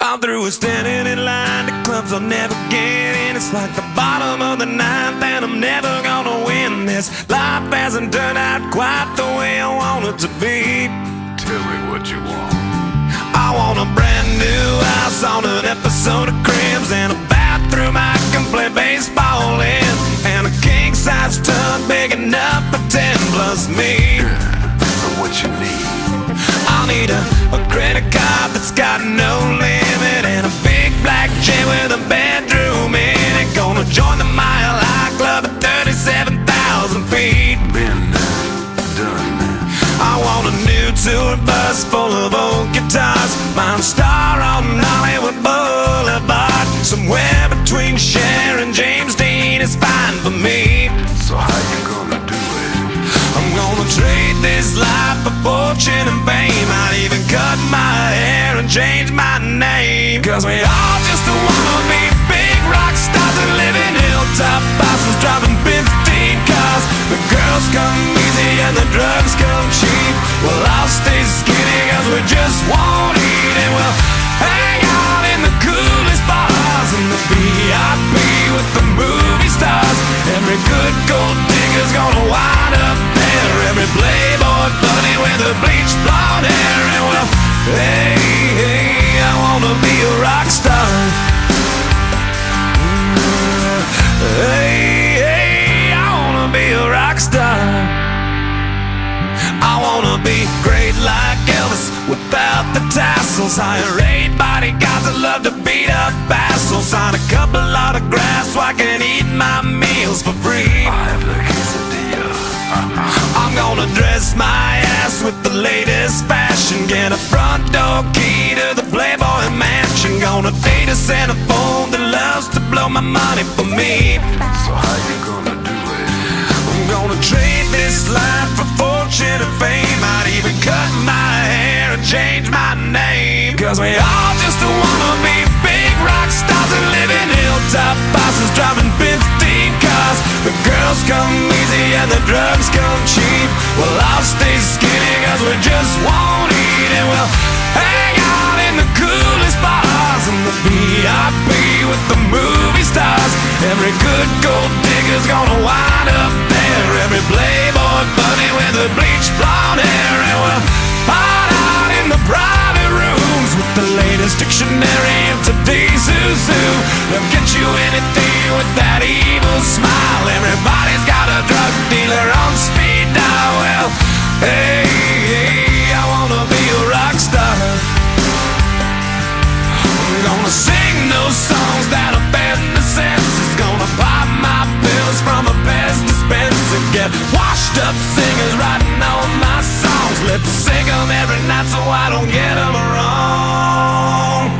All through we're standing in line to clubs I'll never get in. It's like the bottom of the ninth and I'm never gonna win this. Life hasn't turned out quite the way I want it to be. Tell me what you want. I want a brand new house on an episode of Cribs, and a bathroom I can play baseball in, and a king-size tub big enough for 10 plus me. So what you need? I'll need a credit card that's got no limit, and a big black jet with a bedroom in it. Gonna join the Mile High Club at 37,000 feet. Been done. I want a new tour bus full of old guitars, mine star on Hollywood Boulevard. Somewhere between Cher and James Dean is fine for me. So how you gonna do it? I'm gonna trade this life for fortune and fame. I'd even cut my hair and change my name. Cause we all just wanna be big rock stars and live in hilltop houses, driving 15 cars. The girls come easy and the drugs come cheap. Well, I'll stay skinny cause we just won't eat, and we'll hang out in the coolest bars in the VIP with the movie stars. Every good gold digger's gonna wind up there, every playboy bunny with the bleached blonde hair. And well, hey, I wanna be a rock star. Hey, I wanna be a rock star. I wanna be great like Elvis without the tassels. Hire 8 bodyguards that love to beat up assholes. Sign a couple autographs so I can eat my meals for free. I have the quesadilla. I'm gonna dress my ass with the latest fashion, get a front door key to the Playboy Mansion. Gonna date a centerfold that loves to blow my money for me. So how you gonna do it? I'm gonna trade this life for fortune and fame. I'd even cut my hair and change my name. Cause we all just wanna be big rock stars and live in hilltop houses, driving 15 cars. The girls come easy and the drugs come cheap. Well, I'll stay skinny cause we just won't eat, and we'll hang out in the coolest bars in the VIP with the movie stars. Every good gold digger's gonna wind up there, every playboy bunny with the bleached blonde hair. And we'll hide out in the private rooms with the latest dictionary of today's who's who. They'll get you anything with that evil smile. Everybody's got a drug dealer on speed dial. Well, hey, I wanna be a rock star. I'm gonna sing those songs that offend the senses. Gonna pop my pills from a Pez dispenser. Get washed up singers writing all my songs. Lip sync them every night so I don't get them wrong.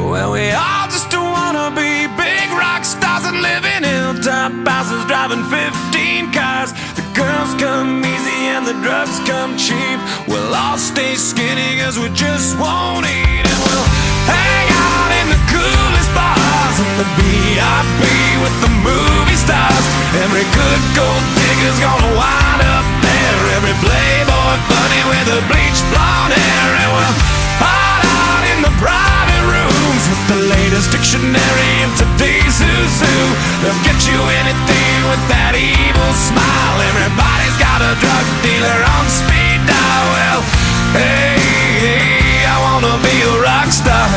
Well, we all just wanna be big rock stars and live in hilltop houses, driving 15 cars. The girls come easy and the drugs come cheap. We'll all stay skinny cause we just won't eat, and we'll hang out in the coolest bars in the VIP with the movie stars. Every good gold digger's gonna wind up there, every playboy bunny with the bleached blonde hair. And we'll hide out in the private rooms with the latest dictionary of today's who's who. They'll get you anything with that evil smile. Everybody's got a drug dealer on speed dial. Well, hey, I wanna be a rock star.